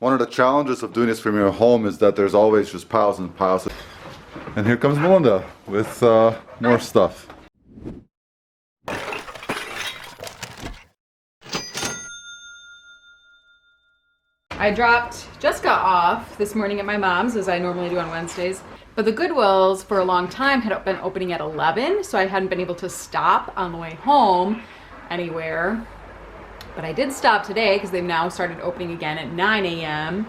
One of the challenges of doing this from your home is that there's always just piles and piles. And here comes Melinda with more stuff. I dropped Jessica off this morning at my mom's, as I normally do on Wednesdays. But the Goodwills for a long time had been opening at 11, so I hadn't been able to stop on the way home anywhere. But I did stop today because they've now started opening again at 9 a.m.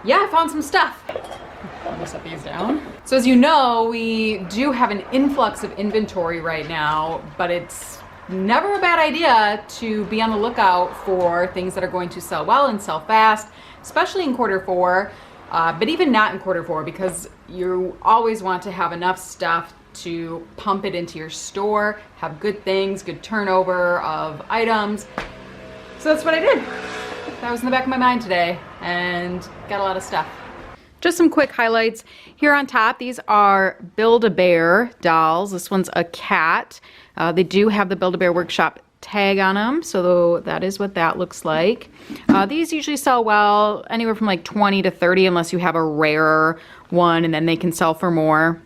Yeah, I found some stuff. Let me set these down. So as you know, we do have an influx of inventory right now, but it's never a bad idea to be on the lookout for things that are going to sell well and sell fast, especially in quarter 4, but even not in quarter 4, because you always want to have enough stuff to pump it into your store, have good things, good turnover of items. So that's what I did. That was in the back of my mind today and got a lot of stuff. Just some quick highlights here on top. These are Build-A-Bear dolls. This one's a cat. They do have the Build-A-Bear Workshop tag on them, so that is what that looks like. These usually sell well, anywhere from like 20 to 30, unless you have a rarer one, and then they can sell for more.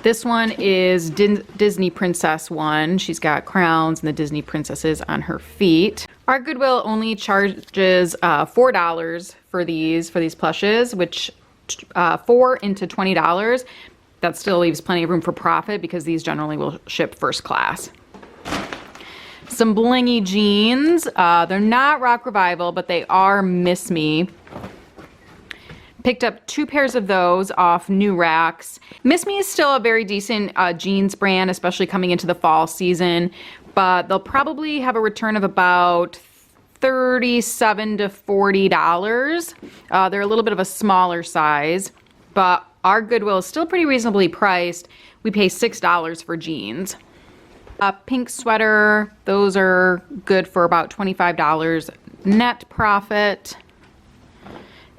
This one is Disney Princess one. She's got crowns and the Disney princesses on her feet. Our Goodwill only charges $4 for these plushes, which 4 into $20. That still leaves plenty of room for profit because these generally will ship first class. Some blingy jeans. They're not Rock Revival, but they are Miss Me. Picked up 2 pairs of those off New Racks. Miss Me is still a very decent jeans brand, especially coming into the fall season, but they'll probably have a return of about $37 to $40. They're a little bit of a smaller size, but our Goodwill is still pretty reasonably priced. We pay $6 for jeans. A pink sweater, those are good for about $25 net profit.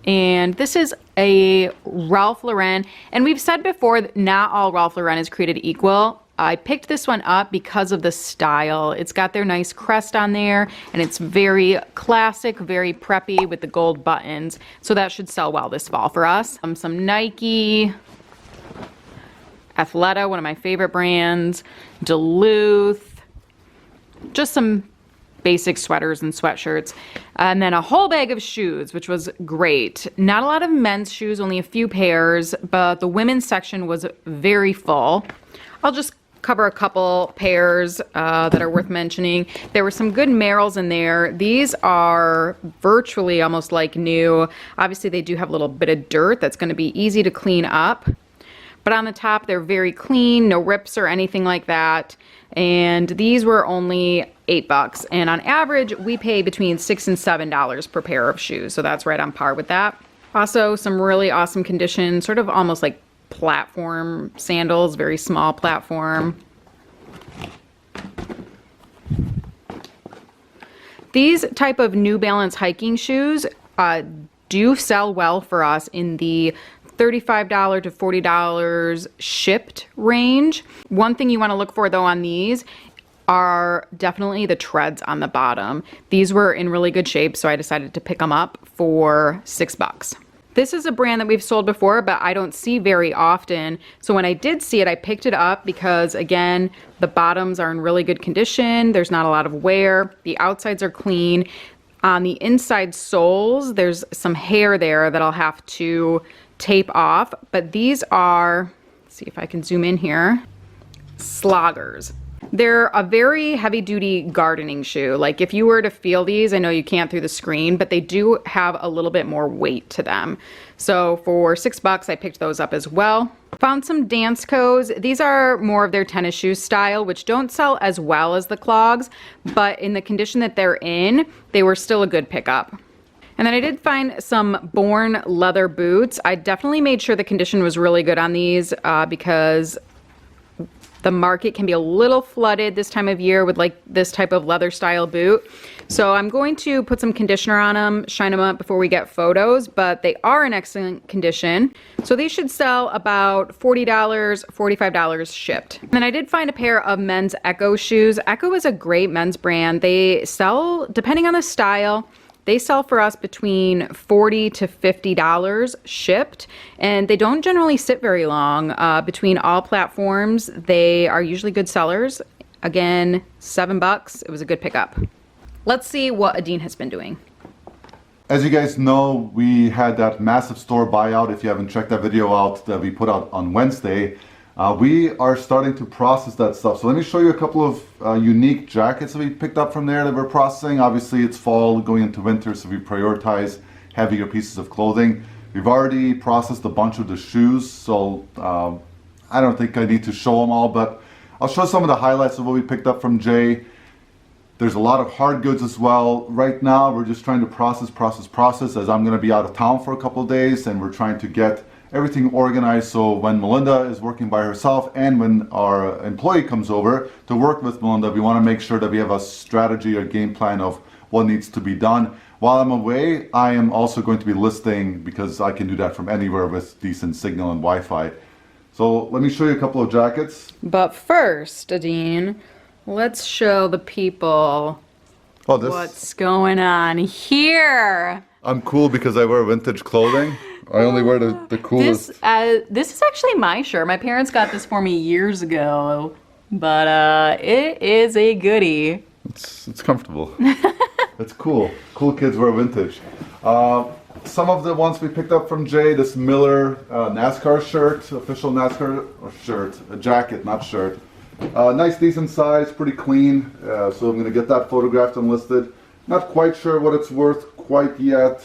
And this is a Ralph Lauren, and we've said before that not all Ralph Lauren is created equal. I picked this one up because of the style. It's got their nice crest on there, and it's very classic, very preppy with the gold buttons. So that should sell well this fall for us. Some Nike, Athleta, one of my favorite brands, Duluth, just some basic sweaters and sweatshirts, and then a whole bag of shoes, which was great. Not a lot of men's shoes, only a few pairs, but the women's section was very full. I'll just cover a couple pairs that are worth mentioning. There were some good Merrells in there. These are virtually almost like new. Obviously they do have a little bit of dirt that's going to be easy to clean up, but on the top they're very clean, no rips or anything like that. And these were only $8, and on average we pay between $6 and $7 per pair of shoes, so that's right on par with that. Also some really awesome condition, sort of almost like platform sandals, very small platform. These type of New Balance hiking shoes do sell well for us in the $35 to $40 shipped range. One thing you want to look for though on these are definitely the treads on the bottom. These were in really good shape, so I decided to pick them up for $6. This is a brand that we've sold before, but I don't see very often. So when I did see it, I picked it up because, again, the bottoms are in really good condition. There's not a lot of wear. The outsides are clean. On the inside soles, there's some hair there that I'll have to tape off. But these are, let's see if I can zoom in here, sloggers. They're a very heavy-duty gardening shoe. Like if you were to feel these, I know you can't through the screen, but they do have a little bit more weight to them. So for $6, I picked those up as well. Found some Danskos. These are more of their tennis shoe style, which don't sell as well as the clogs, but in the condition that they're in, they were still a good pickup. And then I did find some Born leather boots. I definitely made sure the condition was really good on these because the market can be a little flooded this time of year with like this type of leather style boot. So I'm going to put some conditioner on them, shine them up before we get photos, but they are in excellent condition. So these should sell about $40, $45 shipped. And then I did find a pair of men's Echo shoes. Echo is a great men's brand. They sell, depending on the style, They sell for us between $40 to $50 shipped, and they don't generally sit very long. Between all platforms, they are usually good sellers. Again, $7. It was a good pickup. Let's see what Adine has been doing. As you guys know, we had that massive store buyout. If you haven't checked that video out that we put out on Wednesday, we are starting to process that stuff. So let me show you a couple of unique jackets that we picked up from there that we're processing. Obviously it's fall going into winter, so we prioritize heavier pieces of clothing. We've already processed a bunch of the shoes, so I don't think I need to show them all, but I'll show some of the highlights of what we picked up from Jay. There's a lot of hard goods as well. Right now we're just trying to process as I'm going to be out of town for a couple of days, and we're trying to get everything organized so when Melinda is working by herself and when our employee comes over to work with Melinda, we want to make sure that we have a strategy or game plan of what needs to be done. While I'm away, I am also going to be listing, because I can do that from anywhere with decent signal and Wi-Fi. So let me show you a couple of jackets. But first, Adine, let's show the people what's going on here. I'm cool because I wear vintage clothing. I only wear the coolest. This is actually my shirt. My parents got this for me years ago, but it is a goodie. It's comfortable. It's cool. Cool kids wear vintage. Some of the ones we picked up from Jay, this Miller NASCAR shirt, official NASCAR shirt, a jacket, not shirt. Nice, decent size, pretty clean. So I'm going to get that photographed and listed. Not quite sure what it's worth quite yet.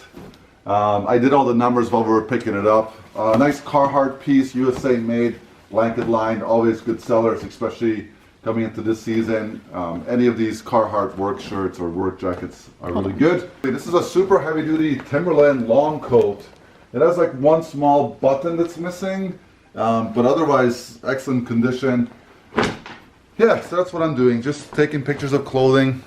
I did all the numbers while we were picking it up. Nice Carhartt piece, USA made, blanket lined, always good sellers, especially coming into this season. Any of these Carhartt work shirts or work jackets are really good. This is a super heavy duty Timberland long coat. It has like one small button that's missing, but otherwise excellent condition. Yeah, so that's what I'm doing, just taking pictures of clothing.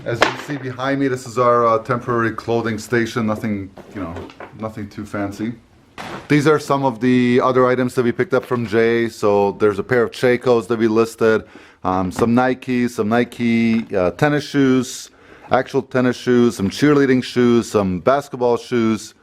As you can see behind me, this is our temporary clothing station. Nothing, nothing too fancy. These are some of the other items that we picked up from Jay. So there's a pair of Chacos that we listed, some Nike tennis shoes, actual tennis shoes, some cheerleading shoes, some basketball shoes,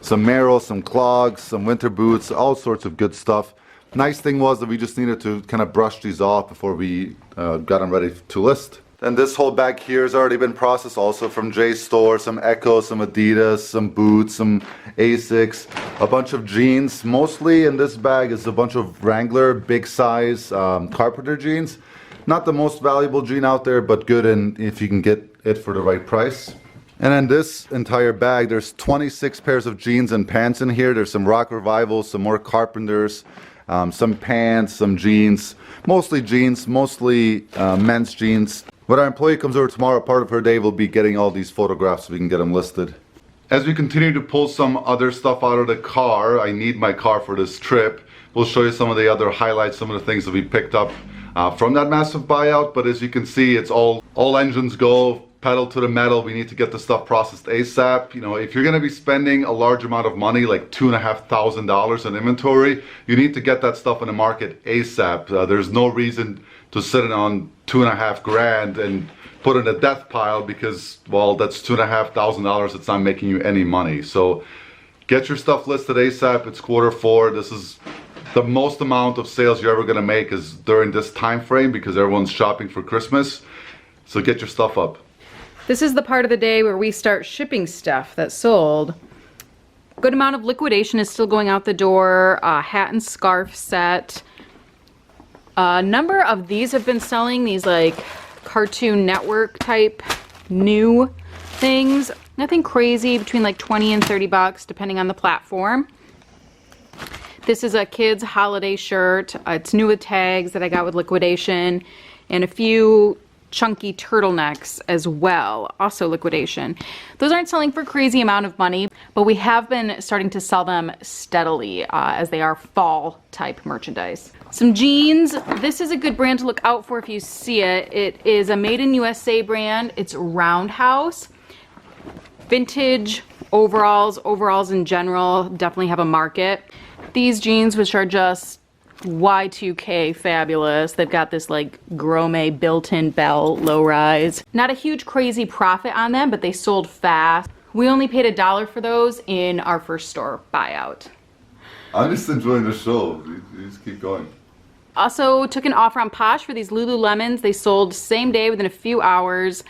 some Merrell, some clogs, some winter boots, all sorts of good stuff. Nice thing was that we just needed to kind of brush these off before we got them ready to list. And this whole bag here has already been processed also from Jay's store. Some Echo, some Adidas, some boots, some Asics, a bunch of jeans. Mostly in this bag is a bunch of Wrangler big size carpenter jeans. Not the most valuable jean out there, but good if you can get it for the right price. And in this entire bag, there's 26 pairs of jeans and pants in here. There's some Rock Revival, some more Carpenters, some pants, some jeans. Mostly jeans, mostly men's jeans. When our employee comes over tomorrow, part of her day will be getting all these photographs so we can get them listed. As we continue to pull some other stuff out of the car, I need my car for this trip. We'll show you some of the other highlights, some of the things that we picked up from that massive buyout. But as you can see, it's all engines go, pedal to the metal. We need to get the stuff processed ASAP. If you're going to be spending a large amount of money, like $2,500 in inventory, you need to get that stuff in the market ASAP. There's no reason to sit it on $2,500 grand and put in a death pile because, well, that's $2,500. It's not making you any money. So get your stuff listed ASAP. It's Q4. This is the most amount of sales you're ever going to make is during this time frame because everyone's shopping for Christmas. So get your stuff up. This is the part of the day where we start shipping stuff that's sold. Good amount of liquidation is still going out the door. Hat and scarf set. A number of these have been selling, these like Cartoon Network type new things. Nothing crazy, between like 20 and 30 bucks depending on the platform. This is a kid's holiday shirt. It's new with tags that I got with liquidation, and a few chunky turtlenecks as well, also liquidation. Those aren't selling for a crazy amount of money, but we have been starting to sell them steadily as they are fall type merchandise. Some jeans. This is a good brand to look out for if you see it. It is a made in USA brand. It's Roundhouse. Vintage overalls in general definitely have a market. These jeans, which are just Y2K fabulous. They've got this like Grome built-in belt, low rise. Not a huge crazy profit on them, but they sold fast. We only paid $1 for those in our first store buyout. I'm just enjoying the show. You just keep going. Also took an offer on Posh for these Lululemons. They sold same day within a few hours.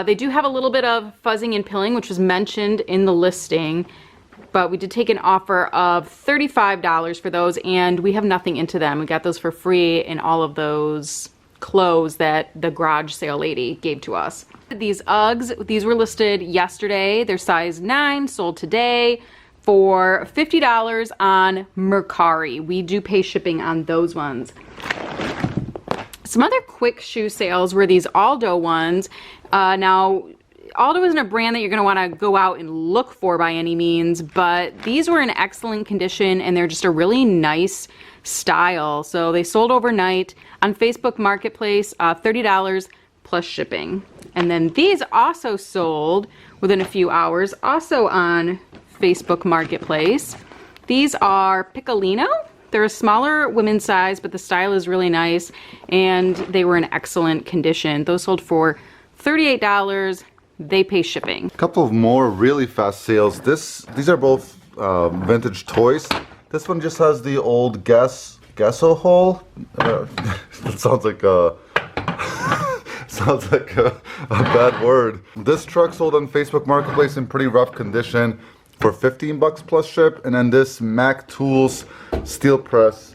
They do have a little bit of fuzzing and pilling, which was mentioned in the listing, but we did take an offer of $35 for those, and we have nothing into them. We got those for free in all of those clothes that the garage sale lady gave to us. These Uggs, these were listed yesterday. They're size 9, sold today for $50 on Mercari. We do pay shipping on those ones. Some other quick shoe sales were these Aldo ones. Now, Aldo isn't a brand that you're gonna wanna go out and look for by any means, but these were in excellent condition and they're just a really nice style. So they sold overnight on Facebook Marketplace, $30 plus shipping. And then these also sold within a few hours, also on Facebook Marketplace. These are Piccolino. They're a smaller women's size, but the style is really nice, and they were in excellent condition. Those sold for $38. They pay shipping. A couple of more really fast sales. These are both vintage toys. This one just has the old gesso hole. That sounds like a sounds like a bad word. This truck sold on Facebook Marketplace in pretty rough condition for $15 plus ship, and then this Mac Tools steel press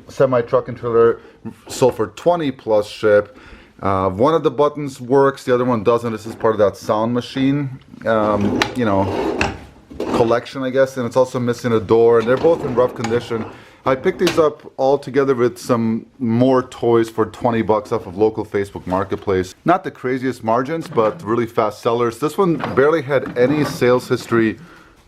semi truck and trailer sold for $20 plus ship. One of the buttons works, the other one doesn't. This is part of that sound machine, you know, collection, I guess, and it's also missing a door, and they're both in rough condition. I picked these up all together with some more toys for $20 off of local Facebook Marketplace. Not the craziest margins, but really fast sellers. This one barely had any sales history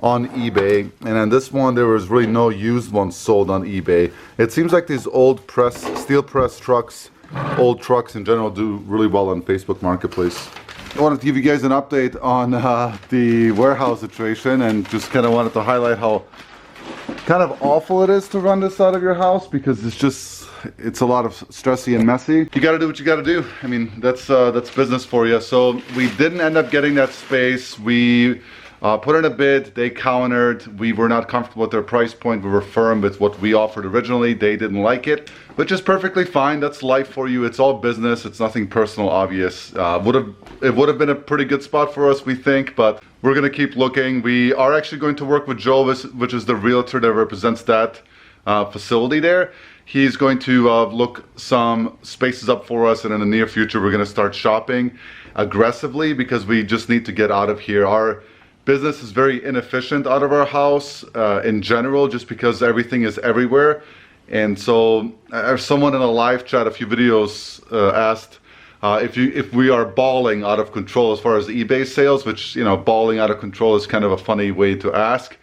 on eBay, and on this one there was really no used ones sold on eBay. It seems like these old steel press trucks, old trucks in general, do really well on Facebook Marketplace. I wanted to give you guys an update on the warehouse situation, and just kind of wanted to highlight how kind of awful it is to run this out of your house, because it's a lot of stressy and messy. You got to do what you got to do. I mean, that's business for you. So we didn't end up getting that space. We put in a bid, they countered. We were not comfortable with their price point. We were firm with what we offered originally. They didn't like it, which is perfectly fine. That's life for you. It's all business. It's nothing personal, obvious. It would have been a pretty good spot for us, we think, but we're gonna keep looking. We are actually going to work with Joe, which is the realtor that represents that facility there. He's going to look some spaces up for us, and in the near future we're gonna start shopping aggressively, because we just need to get out of here. Our business is very inefficient out of our house in general, just because everything is everywhere. And so someone in a live chat a few videos asked if we are balling out of control as far as eBay sales, which, you know, balling out of control is kind of a funny way to ask.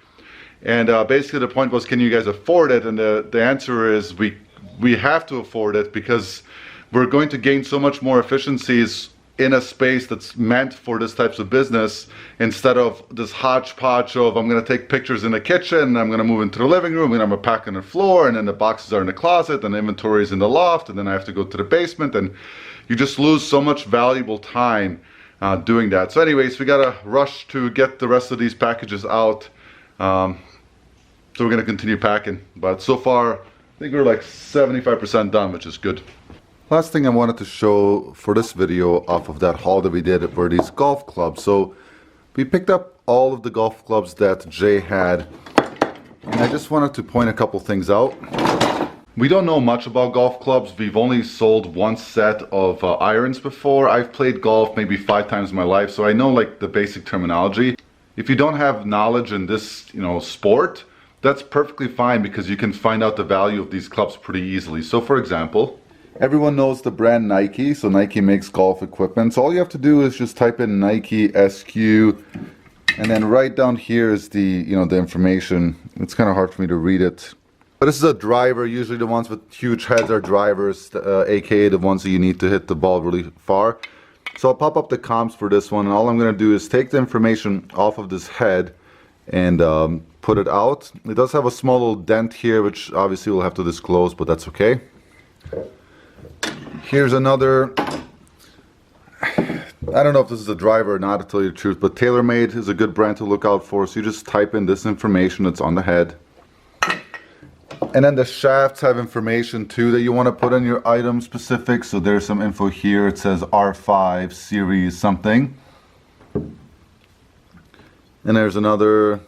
And basically the point was, can you guys afford it? And the answer is we have to afford it, because we're going to gain so much more efficiencies in a space that's meant for this types of business, instead of this hodgepodge of, I'm gonna take pictures in the kitchen, I'm gonna move into the living room, and I'm gonna pack on the floor, and then the boxes are in the closet, and the inventory is in the loft, and then I have to go to the basement, and you just lose so much valuable time doing that. So anyways, we gotta rush to get the rest of these packages out. So we're gonna continue packing, but so far I think we're like 75% done, which is good. Last thing I wanted to show for this video off of that haul that we did were these golf clubs. So we picked up all of the golf clubs that Jay had, and I just wanted to point a couple things out. We don't know much about golf clubs. We've only sold one set of irons before. I've played golf maybe 5 times in my life, so I know like the basic terminology. If you don't have knowledge in this, you know, sport, that's perfectly fine, because you can find out the value of these clubs pretty easily. So for example, everyone knows the brand Nike, so Nike makes golf equipment. So all you have to do is just type in Nike SQ, and then right down here is the, you know, the information. It's kind of hard for me to read it. But this is a driver. Usually the ones with huge heads are drivers, aka the ones that you need to hit the ball really far. So I'll pop up the comps for this one, and all I'm going to do is take the information off of this head and put it out. It does have a small little dent here, which obviously we'll have to disclose, but that's okay. Here's another I don't know if this is a driver or not, to tell you the truth, but TaylorMade is a good brand to look out for. So you just type in this information that's on the head. And then the shafts have information too that you want to put in your item specific. So there's some info here. It says R5 series something. And there's another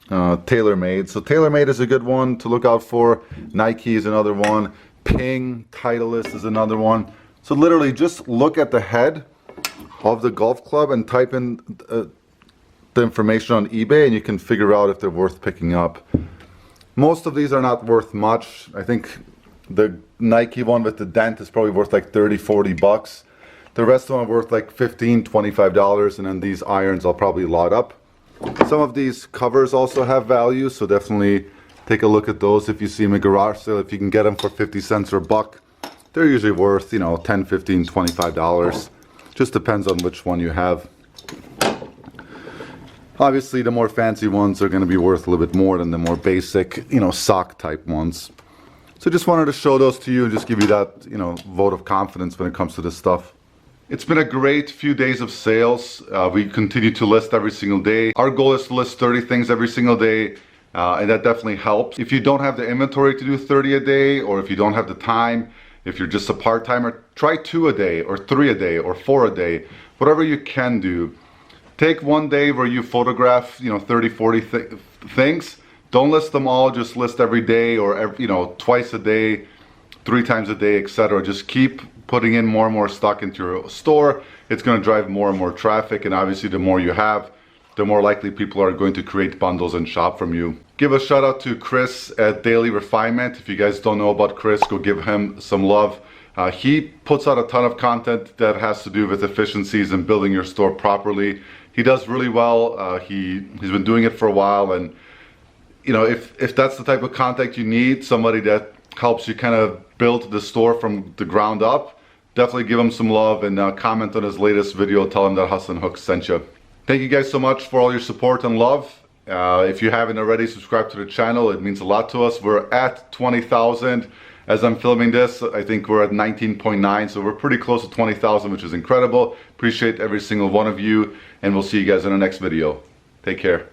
TaylorMade. So TaylorMade is a good one to look out for. Nike is another one. Ping, Titleist is another one. So literally just look at the head of the golf club and type in the information on eBay and you can figure out if they're worth picking up. Most of these are not worth much. I think the Nike one with the dent is probably worth like 30, 40 bucks. The rest of them are worth like $15, $25, and then these irons I'll probably lot up. Some of these covers also have value, so definitely take a look at those if you see them in a garage sale. If you can get them for 50 cents or a buck, they're usually worth, you know, $10, $15, $25. Just depends on which one you have. Obviously, the more fancy ones are going to be worth a little bit more than the more basic, you know, sock type ones. So just wanted to show those to you and just give you that, you know, vote of confidence when it comes to this stuff. It's been a great few days of sales. We continue to list every single day. Our goal is to list 30 things every single day, and that definitely helps. If you don't have the inventory to do 30 a day, or if you don't have the time, if you're just a part-timer, try 2 a day, or 3 a day, or 4 a day, whatever you can do. Take one day where you photograph, you know, 30, 40 things. Don't list them all, just list every day, or every, you know, twice a day, 3 times a day, etc. Just keep putting in more and more stock into your store. It's going to drive more and more traffic, and obviously the more you have, the more likely people are going to create bundles and shop from you. Give a shout out to Chris at Daily Refinement. If you guys don't know about Chris, go give him some love. He puts out a ton of content that has to do with efficiencies and building your store properly. He does really well. He's been doing it for a while, and you know, if that's the type of content you need, somebody that helps you kind of build the store from the ground up, definitely give him some love and comment on his latest video. Tell him that Hustle and Hook sent you. Thank you guys so much for all your support and love. If you haven't already, subscribe to the channel. It means a lot to us. We're at 20,000 as I'm filming this. I think we're at 19.9, so we're pretty close to 20,000, which is incredible. Appreciate every single one of you, and we'll see you guys in the next video. Take care.